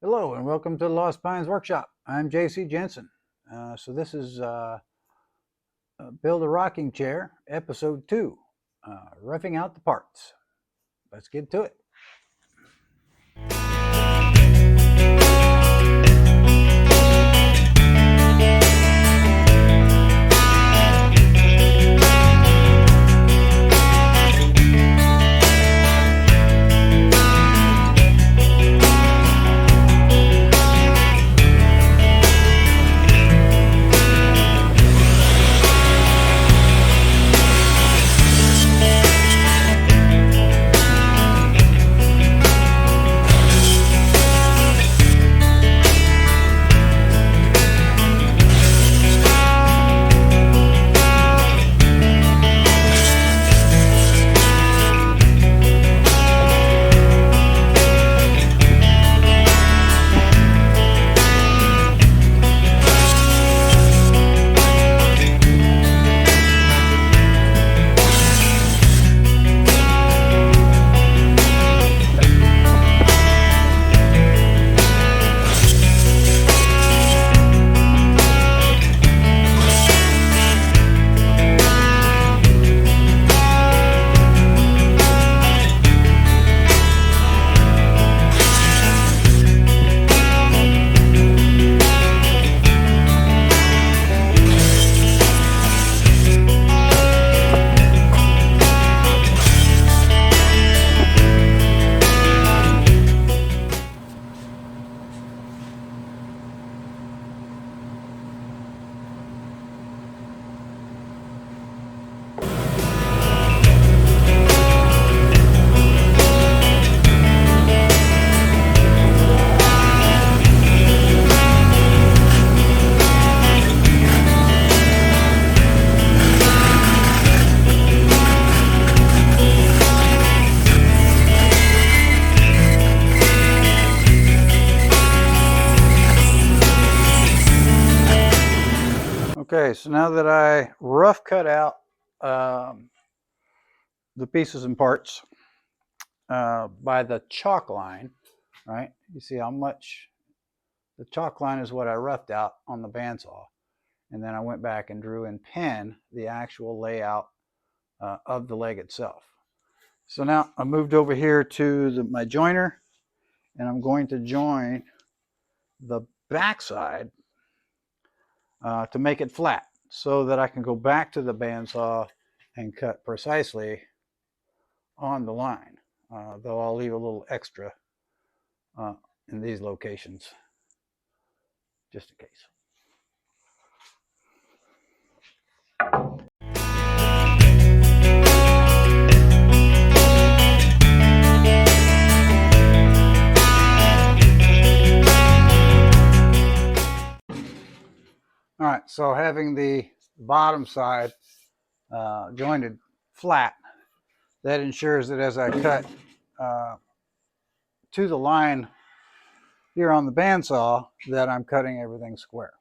Hello and welcome to the Lost Pines Workshop. I'm JC Jensen. So this is Build a Rocking Chair, Episode 2, Roughing Out the Parts. Let's get to it. Okay, so now that I rough cut out the pieces and parts by the chalk line, right? You see how much the chalk line is what I roughed out on the bandsaw. And then I went back and drew in pen the actual layout of the leg itself. So now I moved over here to my joiner, and I'm going to join the backside to make it flat so that I can go back to the bandsaw and cut precisely on the line, though I'll leave a little extra in these locations just in case. All right, so having the bottom side jointed flat, that ensures that as I cut to the line here on the bandsaw, that I'm cutting everything square.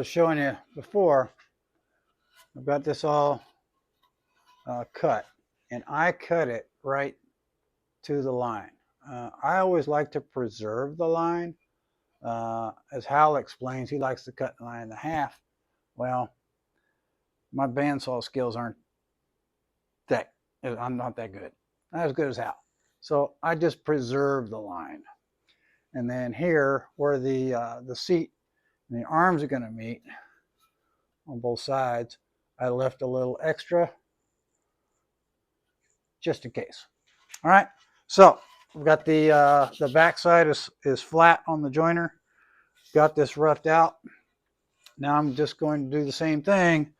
showing you before, I've got this all cut, and I cut it right to the line. I always like to preserve the line. As Hal explains, he likes to cut the line in half. Well, my bandsaw skills aren't that, I'm not that good. Not as good as Hal. So I just preserve the line. And then here, where the seat and the arms are going to meet on both sides, I left a little extra just in case. All right, so we've got the back side is flat on the joiner. Got this roughed out. Now I'm just going to do the same thing.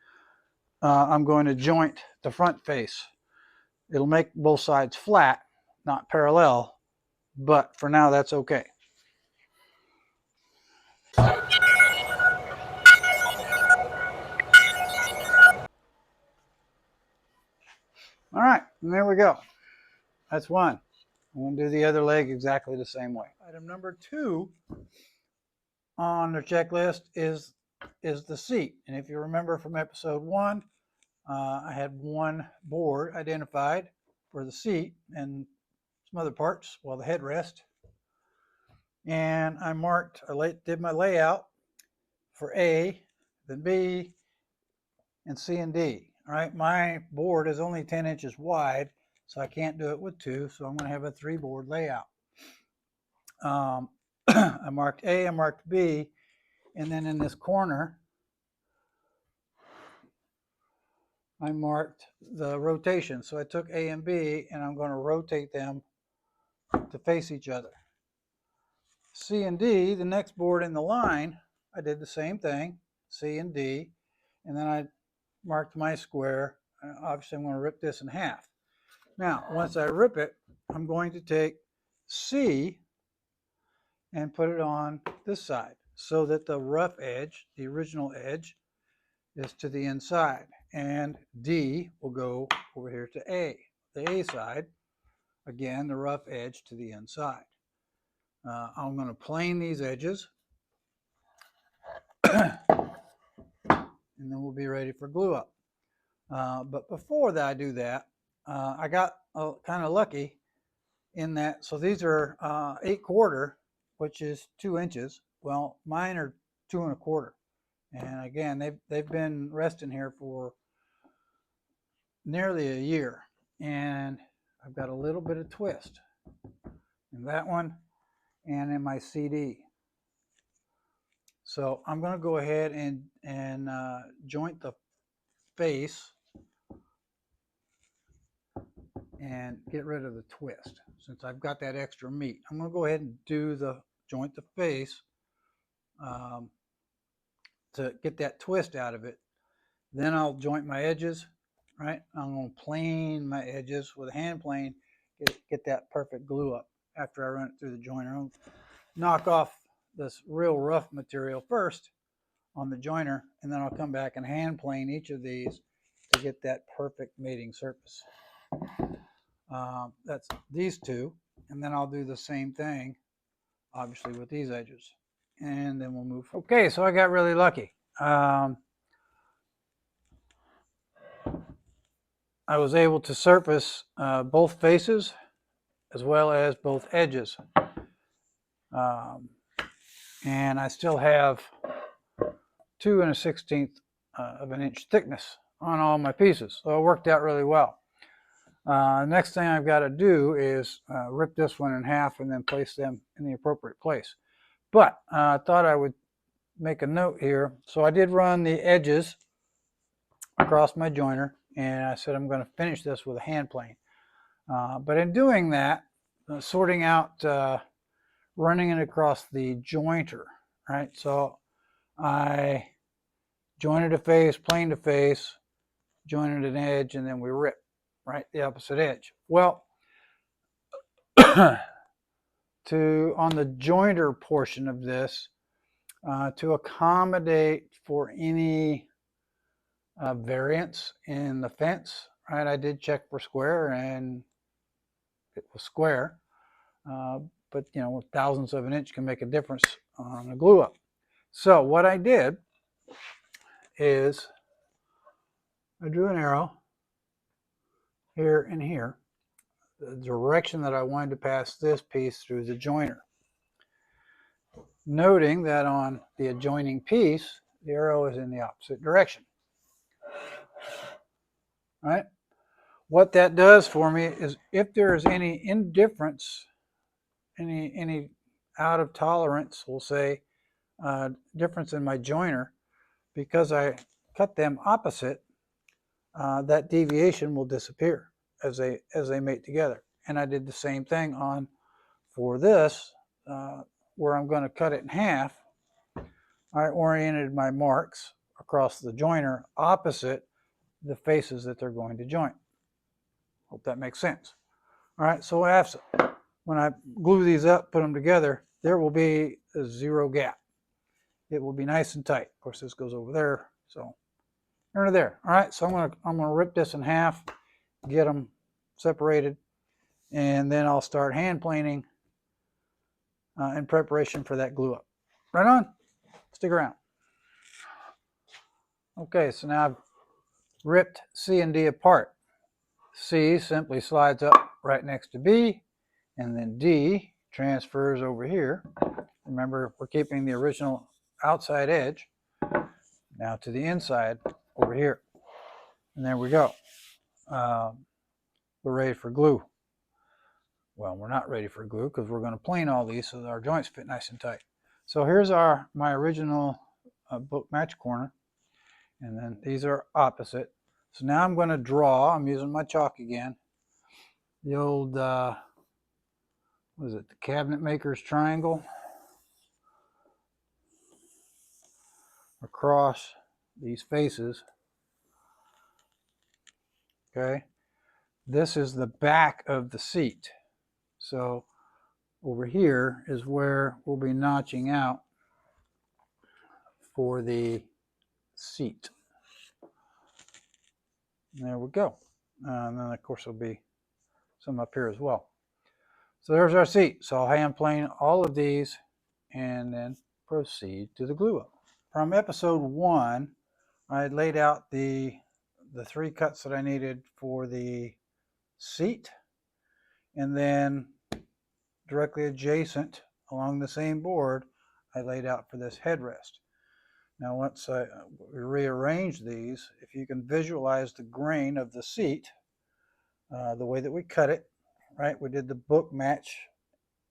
I'm going to joint the front face. It'll make both sides flat, not parallel, but for now that's okay. All right, and there we go. That's one. I'm going to do the other leg exactly the same way. Item number 2 on the checklist is the seat. And if you remember from episode 1, I had one board identified for the seat and some other parts, well, the headrest. And I did my layout for A, then B, and C and D. All right, my board is only 10 inches wide, so I can't do it with 2, so I'm going to have a 3-board layout. I marked A, I marked B, and then in this corner, I marked the rotation. So I took A and B, and I'm going to rotate them to face each other. C and D, the next board in the line, I did the same thing, C and D, and then I marked my square. Obviously, I'm going to rip this in half. Now, once I rip it, I'm going to take C and put it on this side so that the rough edge, the original edge, is to the inside. And D will go over here to A. The A side, again, the rough edge to the inside. I'm going to plane these edges, and then we'll be ready for glue up. But before that, I do that, I got kind of lucky in that. So these are 8/4, which is 2 inches. Well, mine are 2 1/4. And again, they've been resting here for nearly a year, and I've got a little bit of twist in that one and in my CD. So I'm going to go ahead and joint the face and get rid of the twist. Since I've got that extra meat, I'm going to go ahead and joint the face to get that twist out of it. Then I'll joint my edges, right? I'm going to plane my edges with a hand plane, get that perfect glue up after I run it through the joiner. I'll knock off this real rough material first on the joiner, and then I'll come back and hand plane each of these to get that perfect mating surface. That's these two, and then I'll do the same thing, obviously, with these edges. And then we'll move. Okay, so I got really lucky. I was able to surface both faces as well as both edges. And I still have 2 1/16 of an inch thickness on all my pieces. So it worked out really well. Next thing I've got to do is rip this one in half and then place them in the appropriate place. But I thought I would make a note here. So I did run the edges across my joiner, and I said I'm going to finish this with a hand plane. But in doing that, sorting out running it across the jointer, right? So I jointed a face, planed a face, jointed an edge, and then we rip, right, the opposite edge. Well, on the jointer portion of this, to accommodate for any variance in the fence, right, I did check for square, and it was square. But, you know, thousands of an inch can make a difference on a glue up. So what I did is I drew an arrow here and here, the direction that I wanted to pass this piece through the joiner. Noting that on the adjoining piece, the arrow is in the opposite direction. All right? What that does for me is if there is any indifference, any out of tolerance, we'll say, difference in my joiner, because I cut them opposite, that deviation will disappear as they mate together. And I did the same thing for this, where I'm going to cut it in half. I oriented my marks across the joiner opposite the faces that they're going to join. Hope that makes sense. All right, so when I glue these up, put them together, there will be a zero gap. It will be nice and tight. Of course, this goes over there, so under there. All right, so I'm gonna rip this in half, get them separated, and then I'll start hand planing in preparation for that glue up. Right on. Stick around. Okay, so now I've ripped C and D apart. C simply slides up right next to B, and then D transfers over here. Remember, we're keeping the original outside edge now to the inside over here. And there we go. We're ready for glue. Well, we're not ready for glue because we're going to plane all these so that our joints fit nice and tight. So here's my original book match corner, and then these are opposite. So now I'm going to draw. I'm using my chalk again. The old, what is it, the cabinet maker's triangle across these faces. Okay, this is the back of the seat. So over here is where we'll be notching out for the seat. And there we go. And then of course there'll be some up here as well. So there's our seat. So I'll hand plane all of these and then proceed to the glue up. From episode 1, I had laid out the 3 cuts that I needed for the seat, and then directly adjacent along the same board I laid out for this headrest. Now once I rearrange these, if you can visualize the grain of the seat, the way that we cut it, right? We did the book match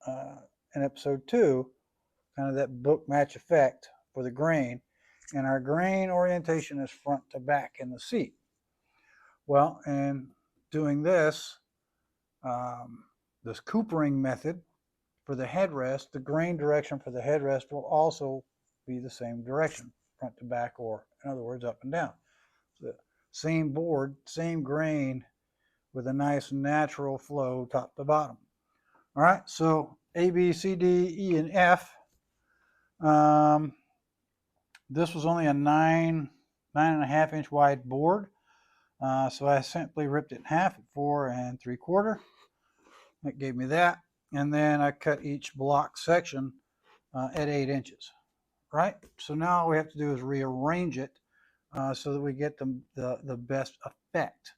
in episode 2, kind of that book match effect for the grain, and our grain orientation is front to back in the seat. Well, in doing this, this coopering method for the headrest, the grain direction for the headrest will also be the same direction, front to back, or in other words, up and down. So same board, same grain with a nice natural flow top to bottom. All right, so A, B, C, D, E, and F. This was only a 9.5 inch wide board. So I simply ripped it in half at 4 3/4. That gave me that. And then I cut each block section at 8 inches. Right? So now all we have to do is rearrange it so that we get the best effect.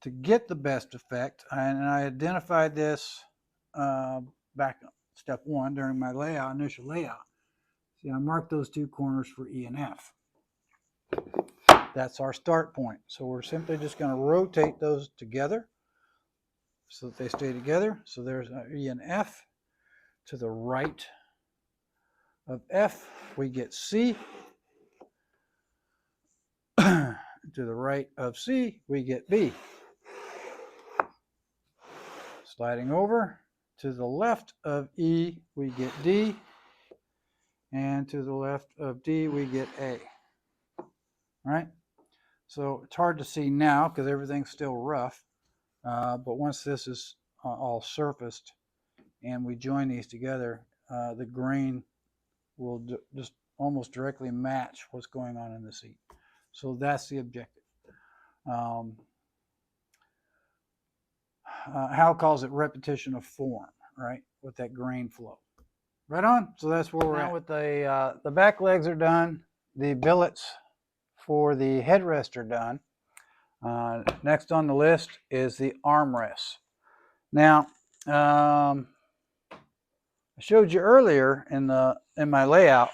To get the best effect, and I identified this back step 1 during my initial layout. See, I marked those 2 corners for E and F. That's our start point. So we're simply just going to rotate those together so that they stay together. So there's E and F. To the right of F, we get C. To the right of C, we get B. Sliding over, to the left of E, we get D. And to the left of D, we get A. All right? So it's hard to see now because everything's still rough. But once this is all surfaced and we join these together, the grain will just almost directly match what's going on in the seat. So that's the objective. Hal calls it repetition of form, right? With that grain flow. Right on. So that's where we're at. With the back legs are done. The billets for the headrest are done. Next on the list is the armrests. Now, I showed you earlier in my layout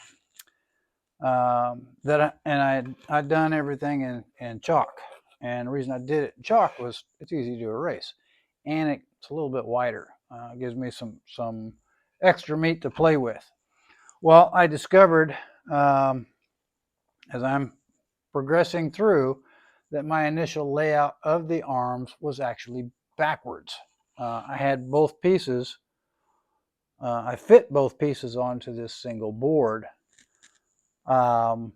that I'd done everything in chalk, and the reason I did it in chalk was it's easy to erase, and it's a little bit wider. It gives me some extra meat to play with. Well, I discovered as I'm progressing through that my initial layout of the arms was actually backwards. I had both pieces. I fit both pieces onto this single board. But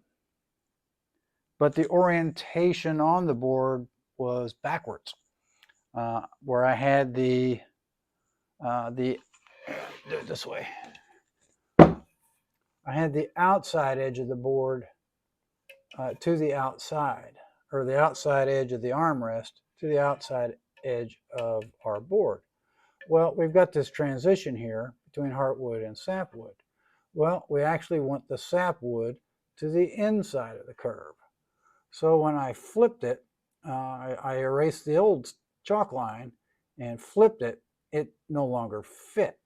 the orientation on the board was backwards, where I had do it this way. I had the outside edge of the board to the outside, or the outside edge of the armrest to the outside edge of our board. Well, we've got this transition here between heartwood and sapwood. Well, we actually want the sapwood to the inside of the curve. So when I flipped it, I erased the old chalk line and flipped it, it no longer fit.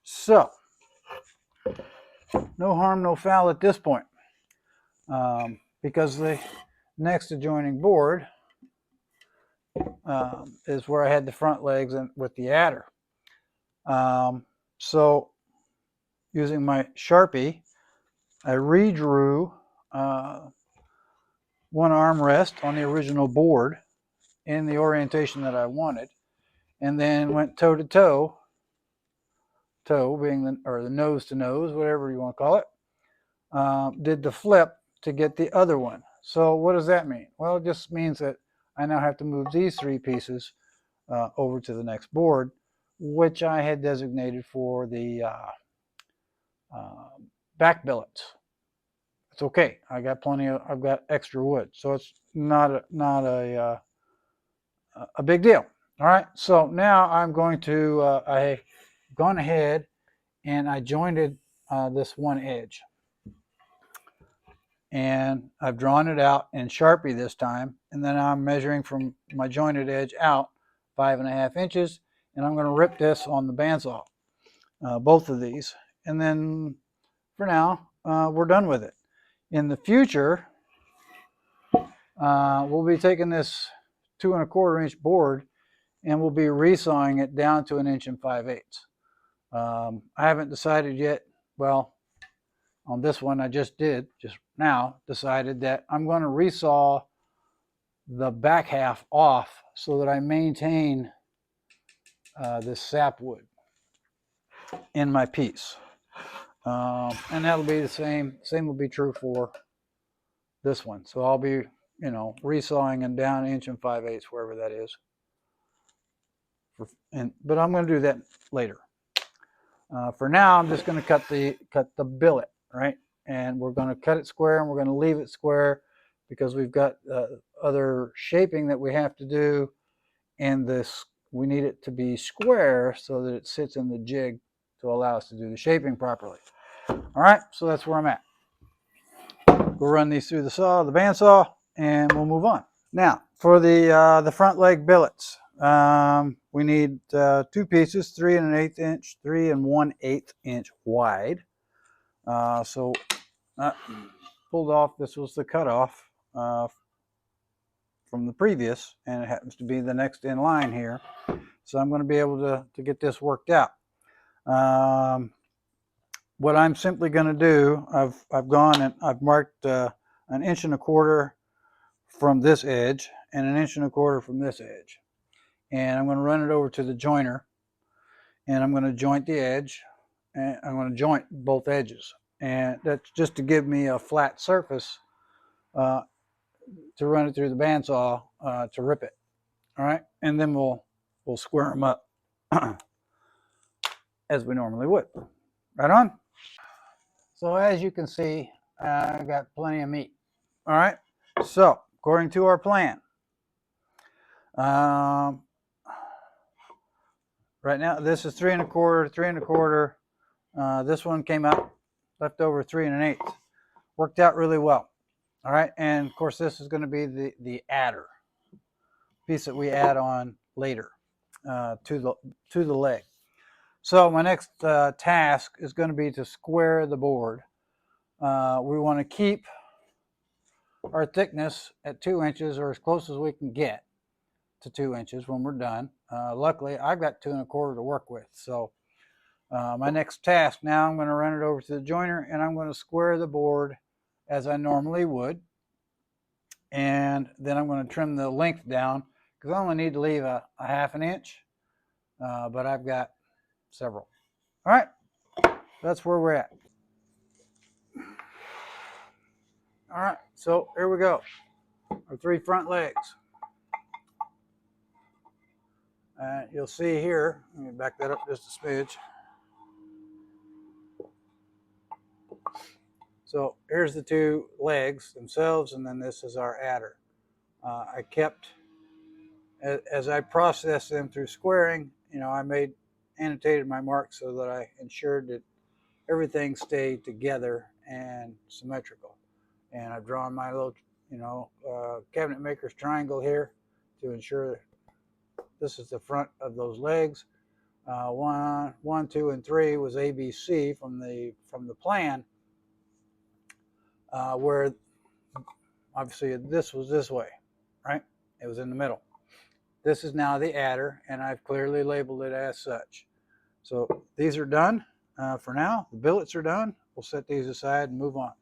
So, no harm, no foul at this point, because the next adjoining board is where I had the front legs and with the adder. So, using my Sharpie, I redrew one armrest on the original board in the orientation that I wanted, and then went toe to toe, toe being the nose to nose, whatever you want to call it, did the flip to get the other one. So what does that mean? Well, it just means that I now have to move these three pieces over to the next board, which I had designated for the back billets. It's okay. I've got extra wood, so it's not a big deal. All right. So now I'm going to I've gone ahead and I jointed this one edge, and I've drawn it out in Sharpie this time, and then I'm measuring from my jointed edge out 5.5 inches, and I'm going to rip this on the bandsaw, both of these, and then for now we're done with it. In the future, we'll be taking this 2 1/4 inch board and we'll be resawing it down to 1 5/8 inches. I haven't decided yet. Well, on this one I just now decided that I'm going to resaw the back half off so that I maintain this sapwood in my piece. And that'll be the same will be true for this one. So I'll be, resawing and down 1 5/8 inches, wherever that is. But I'm going to do that later. For now, I'm just going to cut the billet, right? And we're going to cut it square, and we're going to leave it square because we've got other shaping that we have to do, and we need it to be square so that it sits in the jig to allow us to do the shaping properly. All right, so that's where I'm at. We'll run these through the bandsaw, and we'll move on. Now, for the front leg billets, we need 2 pieces, 3 1/8 inch, 3 1/8 inch wide. So pulled off. This was the cutoff from the previous, and it happens to be the next in line here. So I'm going to be able to get this worked out. What I'm simply going to do, I've gone and I've marked 1 1/4 inch from this edge and 1 1/4 inch from this edge, and I'm going to run it over to the joiner, and I'm going to joint the edge, and I'm going to joint both edges, and that's just to give me a flat surface to run it through the bandsaw to rip it. All right, and then we'll square them up as we normally would. Right on. So as you can see, I got plenty of meat. All right, so according to our plan, right now this is 3 1/4, 3 1/4, This one came out left over 3 1/8. Worked out really well. All right, and of course this is going to be the adder piece that we add on later to the leg. So my next task is going to be to square the board. We want to keep our thickness at 2 inches, or as close as we can get to 2 inches when we're done. Luckily, I've got 2 1/4 to work with. So my next task now, I'm going to run it over to the joiner and I'm going to square the board as I normally would. And then I'm going to trim the length down because I only need to leave a 1/2 inch, but I've got several. All right, that's where we're at. All right, so here we go. Our 3 front legs. You'll see here, let me back that up just a smidge. So here's the 2 legs themselves, and then this is our adder. I kept, as I processed them through squaring, I annotated my marks so that I ensured that everything stayed together and symmetrical. And I've drawn my little, cabinet maker's triangle here to ensure this is the front of those legs. 1, 2, and 3 was ABC from the plan, where obviously this was this way, right? It was in the middle. This is now the adder, and I've clearly labeled it as such. So these are done for now. The billets are done. We'll set these aside and move on.